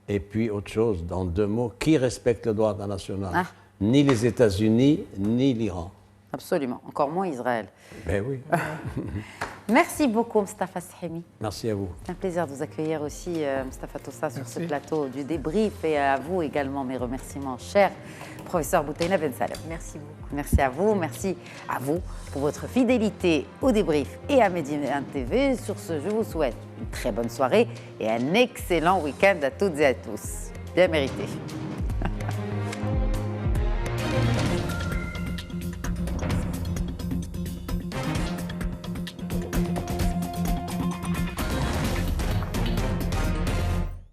Et puis, autre chose, dans 2 mots, qui respecte le droit international? Ni les États-Unis, ni l'Iran. Absolument, encore moins Israël. Ben oui. Merci beaucoup, Mustapha Sahimi. Merci à vous. C'est un plaisir de vous accueillir aussi, Mustapha Tossa, sur ce plateau du débrief. Et à vous également, mes remerciements, cher professeur Boutaina Ben Salem. Merci beaucoup. Merci à vous pour votre fidélité au débrief et à Médina TV. Sur ce, je vous souhaite une très bonne soirée et un excellent week-end à toutes et à tous. Bien mérité.